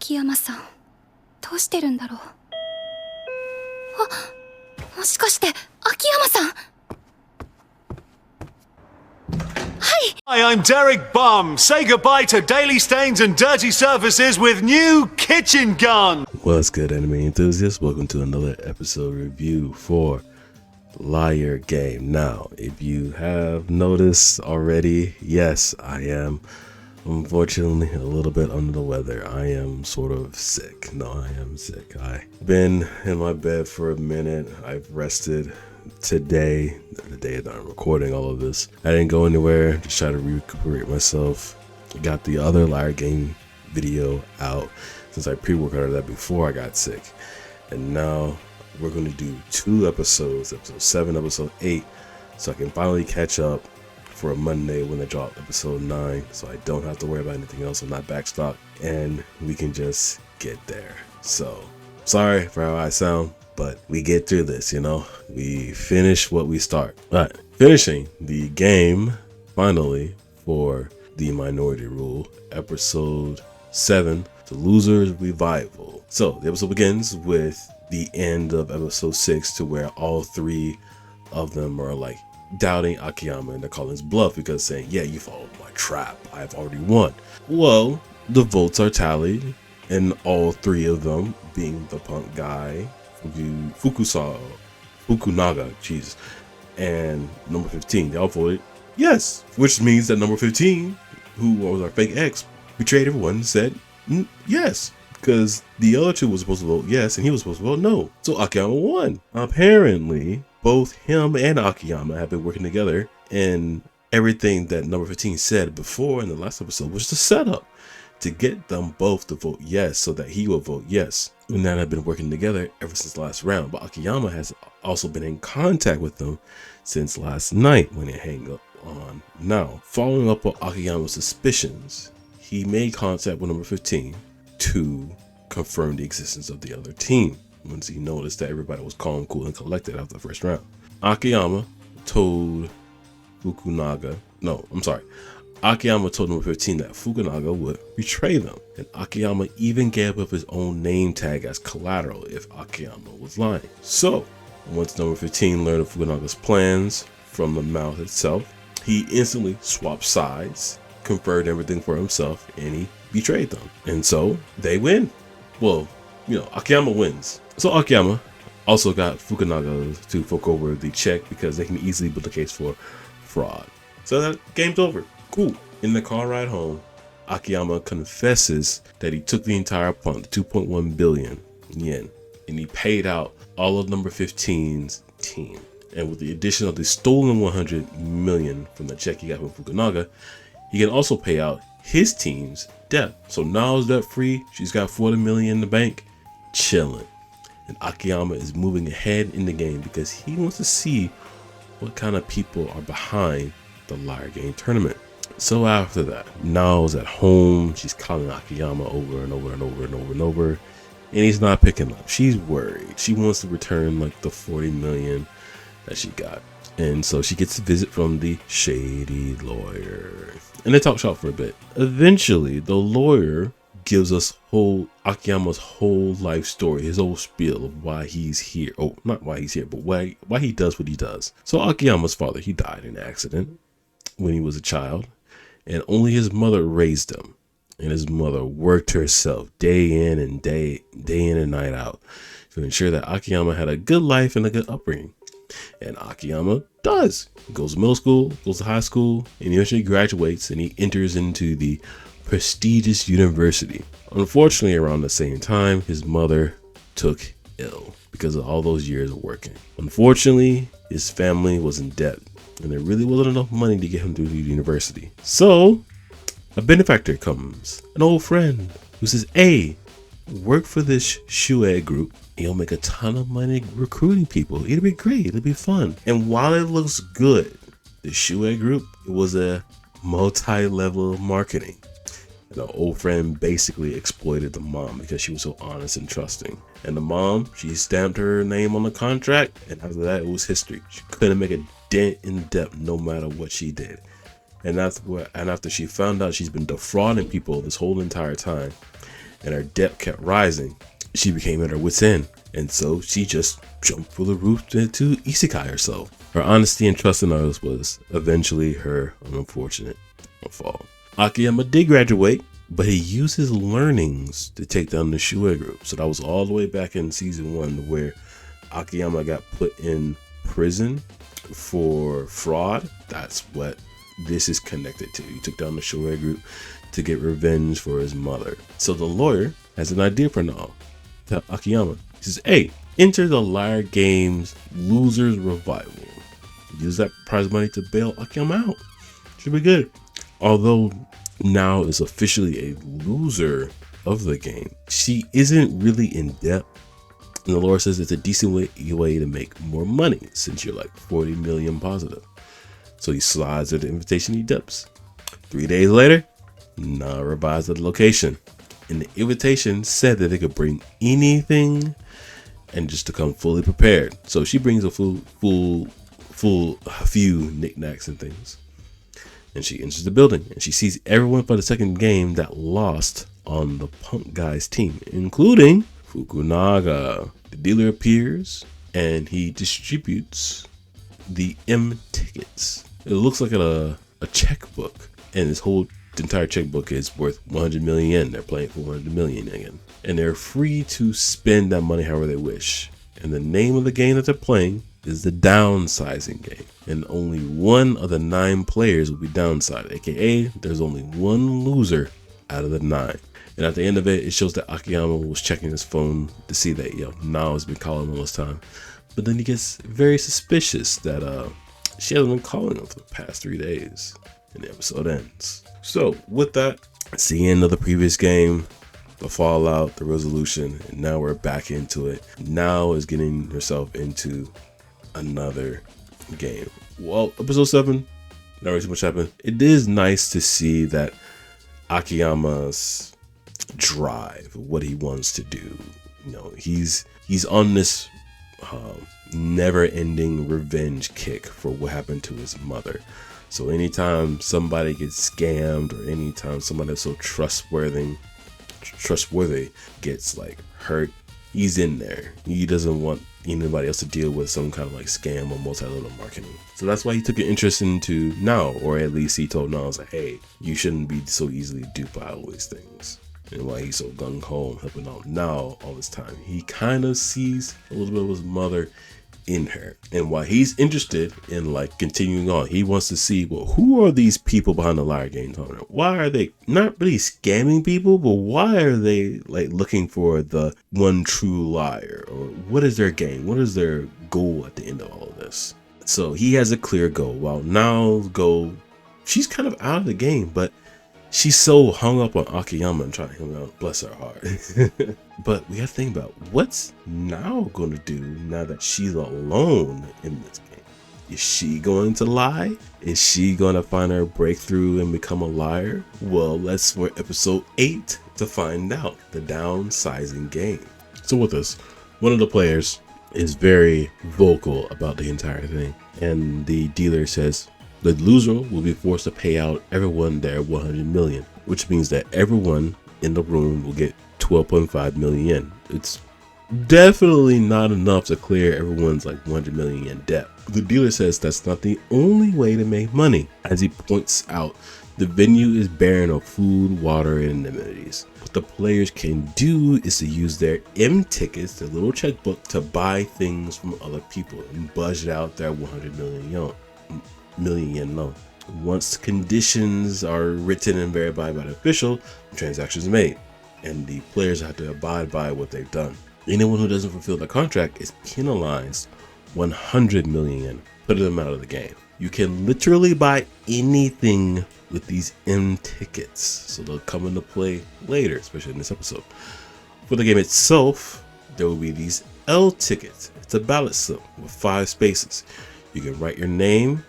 Akiyama さん、どうしてるんだろう。あ、もしかしてAkiyama さん。Hi, I'm Derek Bum. Say goodbye to daily stains and dirty surfaces with new kitchen gun. What's good, anime enthusiasts? Welcome to another episode review for Liar Game. Now, if you have noticed already, yes, I am unfortunately a little bit under the weather. I am sort of sick. No, I am sick. I've been in my bed for a minute. I've rested. Today, the day that I'm recording all of this, I didn't go anywhere, just try to recuperate myself. Got the other Liar Game video out since I pre-recorded that before I got sick, and now we're going to do two episodes, episode 7, episode 8, so I can finally catch up for a Monday when they drop episode 9, so I don't have to worry about anything else. I'm not backstock, and we can just get there. So sorry for how I sound, but we get through this, you know. We finish what we start. But finishing the game finally for the Minority Rule, episode 7, the Losers Revival. So the episode begins with the end of episode 6, to where all three of them are like doubting Akiyama, and they're calling his bluff because saying, yeah, you followed my trap, I've already won. Well, the votes are tallied, and all three of them, being the punk guy, Fukunaga, Jesus, and number 15, they all voted yes, which means that number 15, who was our fake ex, betrayed everyone and said yes, because the other two were supposed to vote yes and he was supposed to vote no. So Akiyama won. Apparently, both him and Akiyama have been working together, and everything that number 15 said before in the last episode was the setup to get them both to vote yes, so that he will vote yes. And that have been working together ever since the last round. But Akiyama has also been in contact with them since last night when they hang up on. Now, following up on Akiyama's suspicions, he made contact with number 15 to confirm the existence of the other team once he noticed that everybody was calm, cool, and collected after the first round. Akiyama told Akiyama told number 15 that Fukunaga would betray them, and Akiyama even gave up his own name tag as collateral if Akiyama was lying. So, once number 15 learned of Fukunaga's plans from the mouth itself, he instantly swapped sides, confirmed everything for himself, and he betrayed them. And so, they win. Well, Akiyama wins. So Akiyama also got Fukunaga to fork over the check because they can easily build a case for fraud. So that game's over. Cool. In the car ride home, Akiyama confesses that he took the entire punt, 2.1 billion yen, and he paid out all of number 15's team. And with the addition of the stolen 100 million from the check he got from Fukunaga, he can also pay out his team's debt. So now he's debt free. She's got 40 million in the bank, chilling. And Akiyama is moving ahead in the game because he wants to see what kind of people are behind the Liar Game tournament. So after that, Nao's at home. She's calling Akiyama over and over and over and over and over, and he's not picking up. She's worried. She wants to return like the 40 million that she got. And so she gets a visit from the shady lawyer, and they talk shop for a bit. Eventually, the lawyer gives us Akiyama's whole life story, his whole spiel of why he's here. Oh, not why he's here, but why he does what he does. So Akiyama's father, he died in an accident when he was a child, and only his mother raised him. And his mother worked herself day in and night out to ensure that Akiyama had a good life and a good upbringing. And Akiyama does. He goes to middle school, goes to high school, and eventually graduates, and he enters into the prestigious university. Unfortunately, around the same time, his mother took ill because of all those years of working. Unfortunately, his family was in debt, and there really wasn't enough money to get him through the university. So a benefactor comes, an old friend, who says, hey, work for this Shue group. You'll make a ton of money recruiting people. It'll be great. It'll be fun. And while it looks good, the Shue group, it was a multi-level marketing. And the old friend basically exploited the mom because she was so honest and trusting. And the mom, she stamped her name on the contract, and after that, it was history. She couldn't make a dent in debt no matter what she did. And after she found out she's been defrauding people this whole entire time, and her debt kept rising, she became at her wit's end. And so she just jumped through the roof into isekai herself. Her honesty and trust in others was eventually her unfortunate fall. Akiyama did graduate, but he used his learnings to take down the Shuei group. So that was all the way back in season 1, where Akiyama got put in prison for fraud. That's what this is connected to. He took down the Shuei group to get revenge for his mother. So the lawyer has an idea for now. Tell Akiyama. He says, hey, enter the Liar Games Losers Revival. Use that prize money to bail Akiyama out. Should be good. Although now is officially a loser of the game, she isn't really in debt. And the lawyer says it's a decent way to make more money since you're like 40 million positive. So he slides her the invitation, he dips. 3 days later, Na revised the location. And the invitation said that they could bring anything and just to come fully prepared. So she brings a few knickknacks and things. And she enters the building and she sees everyone for the second game that lost on the punk guy's team, including Fukunaga. The dealer appears and he distributes the M tickets. It looks like a checkbook, and this whole entire checkbook is worth 100 million yen. They're playing for 100 million again, and they're free to spend that money however they wish. And the name of the game that they're playing is the downsizing game, and only one of the 9 players will be downside, aka there's only one loser out of the 9. And at the end of it, it shows that Akiyama was checking his phone to see that Nao has been calling all this time, but then he gets very suspicious that she hasn't been calling him for the past 3 days, and the episode ends. So with that, it's the end of the previous game, the fallout, the resolution, and now we're back into it. Now is getting herself into another game. Well, episode 7, not really too much happened. It is nice to see that Akiyama's drive, what he wants to do. He's on this never-ending revenge kick for what happened to his mother. So anytime somebody gets scammed, or anytime somebody that's so trustworthy gets like hurt, he's in there. He doesn't want anybody else to deal with some kind of like scam or multi-level marketing. So that's why he took an interest into Nao, or at least he told Nao, like, hey, you shouldn't be so easily duped by all these things. And why he's so gung-ho helping out Nao all this time. He kind of sees a little bit of his mother in her, and why he's interested in like continuing on. He wants to see, well, who are these people behind the Liar Game tournament? Why are they not really scamming people, but why are they like looking for the one true liar? Or what is their game? What is their goal at the end of all of this? So he has a clear goal. While Nao's goal, she's kind of out of the game, but she's so hung up on Akiyama and trying to help him out. Bless her heart. But we have to think about, what's Nao going to do now that she's alone in this game? Is she going to lie? Is she going to find her breakthrough and become a liar? Well, let's for episode 8 to find out. The downsizing game. So with this, one of the players is very vocal about the entire thing. And the dealer says, the loser will be forced to pay out everyone their 100 million, which means that everyone in the room will get 12.5 million yen. It's definitely not enough to clear everyone's like 100 million yen debt. The dealer says that's not the only way to make money. As he points out, the venue is barren of food, water, and amenities. What the players can do is to use their M tickets, their little checkbook, to buy things from other people and budget out their 100 million yen loan. Once conditions are written and verified by the official, the transaction is made, and the players have to abide by what they've done. Anyone who doesn't fulfill the contract is penalized 100 million yen, putting them out of the game. You can literally buy anything with these M tickets, so they'll come into play later, especially in this episode. For the game itself, there will be these L tickets. It's a ballot slip with 5 spaces. You can write your name.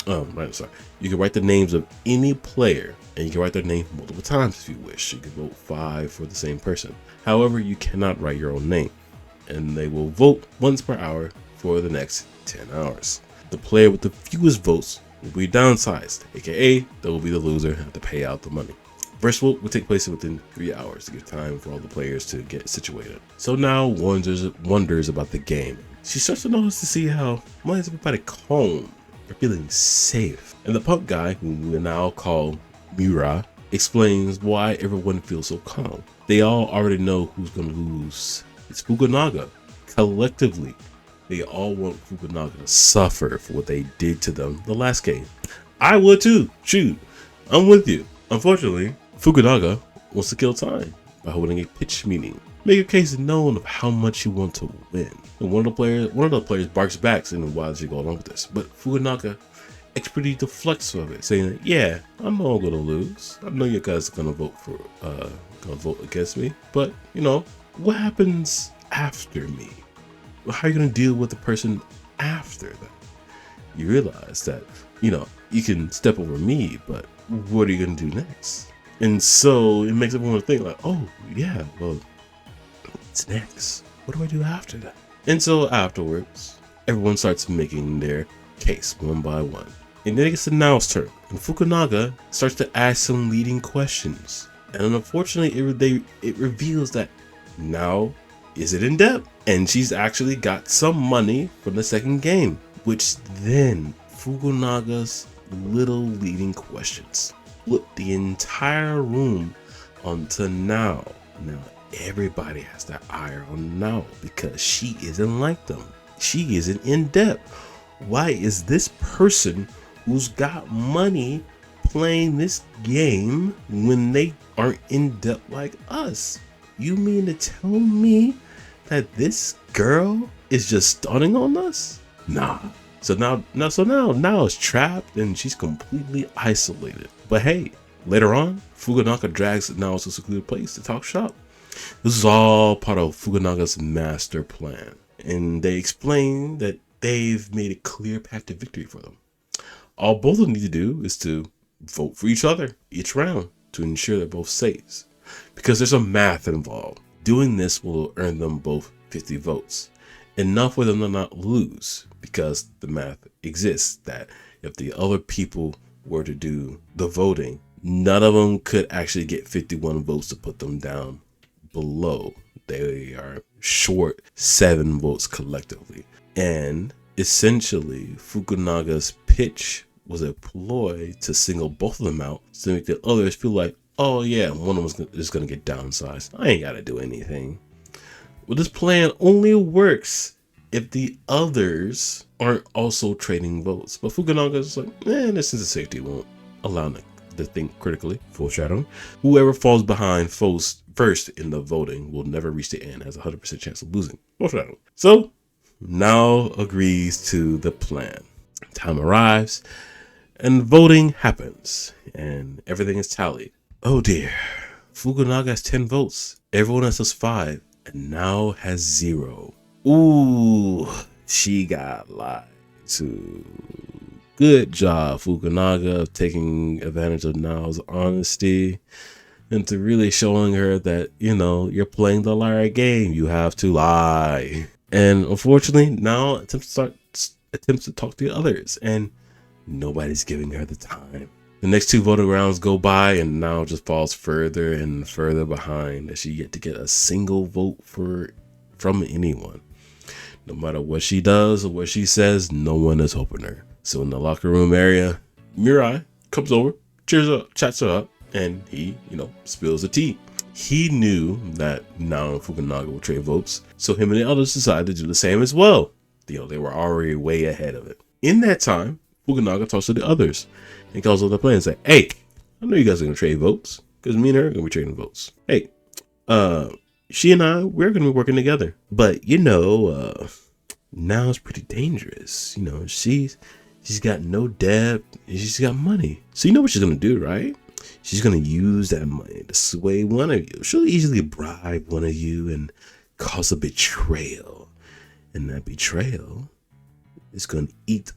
You can write the names of any player, and you can write their name multiple times if you wish. You can vote 5 for the same person. However, you cannot write your own name, and they will vote once per hour for the next 10 hours. The player with the fewest votes will be downsized, aka they will be the loser and have to pay out the money. First vote will take place within 3 hours to give time for all the players to get situated. So now wonders about the game. She starts to notice to see how why is everybody calm or feeling safe. And the punk guy, who we now call Miura, explains why everyone feels so calm. They all already know who's gonna lose. It's Fukunaga. Collectively, they all want Fukunaga to suffer for what they did to them the last game. I would too. Shoot, I'm with you. Unfortunately, Fukunaga wants to kill time by holding a pitch meeting. Make your case known of how much you want to win. And one of the players barks back, saying, "Why does she go along with this?" But Fukunaga expertly deflects of it, saying, "Yeah, I'm all gonna lose. I know you guys are gonna vote against me, but you know what happens after me? How are you gonna deal with the person after that? You realize that you can step over me, but what are you gonna do next?" And so it makes everyone think like, "Oh yeah, well, what's next? What do I do after that?" And so afterwards, everyone starts making their case one by one. And then it gets to Nao's turn, and Fukunaga starts to ask some leading questions. And unfortunately, it reveals that Nao isn't in debt, and she's actually got some money from the second game, which then Fukunaga's little leading questions flip the entire room onto Nao. Now everybody has their eye on Nao because she isn't like them. She isn't in debt. Why is this person who's got money playing this game when they aren't in debt like us? You mean to tell me that this girl is just stunning on us? Nah. So now is trapped and she's completely isolated. But hey, later on, Fukunaga drags Nao to a secluded place to talk shop. This is all part of Fukunaga's master plan, and they explain that they've made a clear path to victory for them. All both of them need to do is to vote for each other each round to ensure they're both saves, because there's some math involved. Doing this will earn them both 50 votes, enough for them to not lose, because the math exists that if the other people were to do the voting, none of them could actually get 51 votes to put them down below. They are short 7 votes collectively. And essentially, Fukunaga's pitch was a ploy to single both of them out to make the others feel like, oh yeah, one of them is going to get downsized. I ain't got to do anything. Well, this plan only works if the others aren't also trading votes. But Fukunaga's like, this sense of safety won't allow them to think critically. Foreshadowing. Whoever falls behind first in the voting will never reach the end, has a 100% chance of losing. Foreshadowing. So, Nao agrees to the plan. Time arrives, and voting happens, and everything is tallied. Oh dear. Fukunaga has 10 votes. Everyone else has 5, and Nao has 0. Ooh, she got lied to. Good job, Fukunaga, of taking advantage of Nao's honesty and to really showing her that, you're playing the liar game. You have to lie. And unfortunately, Nao attempts to talk to the others, and nobody's giving her the time. The next 2 voting rounds go by, and Nao just falls further and further behind as she yet to get a single vote from anyone. No matter what she does or what she says, no one is helping her. So in the locker room area, Mirai comes over, cheers her up, chats her up, and he, spills the tea. He knew that Nao and Fukunaga would trade votes, so him and the others decided to do the same as well. They were already way ahead of it. In that time, Fukunaga talks to the others and calls out the plan and say, "Hey, I know you guys are going to trade votes, because me and her are going to be trading votes. Hey, she and I, we're going to be working together. But, Nao's pretty dangerous. She's got no debt, and she's got money. So you know what she's going to do, right? She's going to use that money to sway one of you. She'll easily bribe one of you and cause a betrayal. And that betrayal is going to eat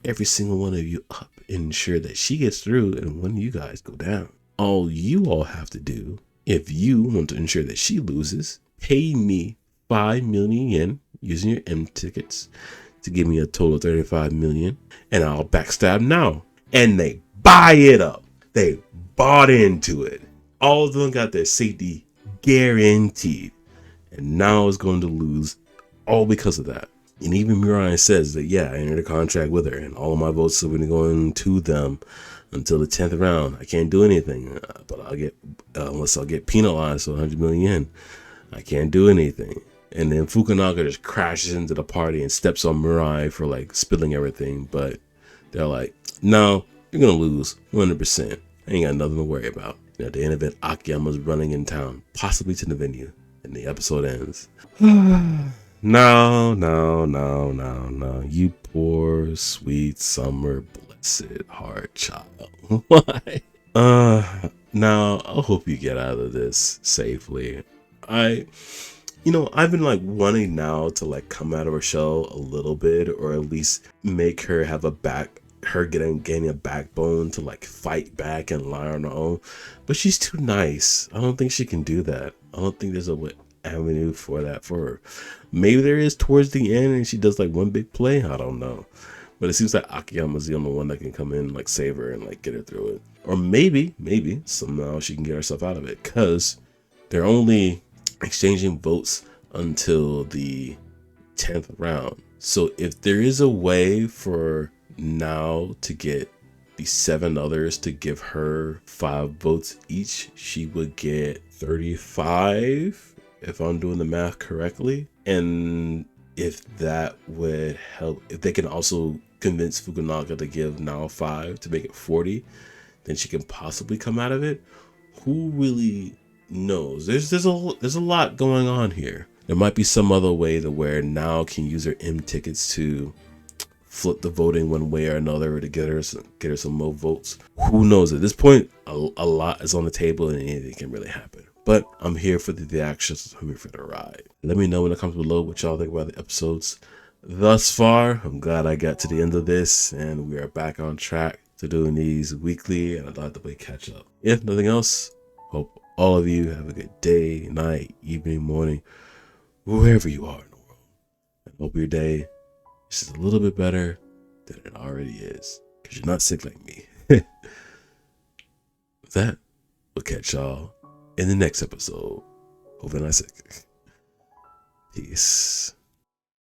every single one of you up and ensure that she gets through and one of you guys go down. All you all have to do, if you want to ensure that she loses, pay me 5 million yen using your M tickets to give me a total of 35 million, and I'll backstab Nao." And they buy it up. They bought into it. All of them got their safety guaranteed. And now is going to lose all because of that. And even Mirai says that, yeah, I entered a contract with her and all of my votes are going to go into them until the 10th round. I can't do anything, but I'll get, unless I'll get penalized for 100 million yen. I can't do anything. And then Fukunaga just crashes into the party and steps on Mirai for like spilling everything. But they're like, no, you're going to lose 100%. I ain't got nothing to worry about. At the end of it, Akiyama's running in town, possibly to the venue, and the episode ends. No. You poor, sweet, summer, blessed heart child. Why? Now, I hope you get out of this safely. I've been like wanting now to like come out of her shell a little bit, or at least make her have gaining a backbone to like fight back and lie on her own. But she's too nice. I don't think she can do that. I don't think there's a avenue for that for her. Maybe there is towards the end and she does like one big play. I don't know. But it seems like Akiyama's the only one that can come in, like save her and like get her through it. Or maybe somehow she can get herself out of it, because they're only exchanging votes until the 10th round. So if there is a way for now to get the 7 others to give her 5 votes each, she would get 35, if I'm doing the math correctly. And if that would help, if they can also convince Fukunaga to give now 5 to make it 40, then she can possibly come out of it. Who really knows? There's a lot going on here. There might be some other way to where now can use her M tickets to flip the voting one way or another to get her some more votes. Who knows? At this point, a lot is on the table and anything can really happen. But I'm here for the actions. I'm here for the ride. Let me know in the comments below what y'all think about the episodes thus far. I'm glad I got to the end of this and we are back on track to doing these weekly, and I'd like to play catch up. If nothing else, hope all of you have a good day, night, evening, morning, wherever you are in the world. I hope your day is just a little bit better than it already is, because you're not sick like me. With that, we'll catch y'all in the next episode. Hope you're not sick. Peace.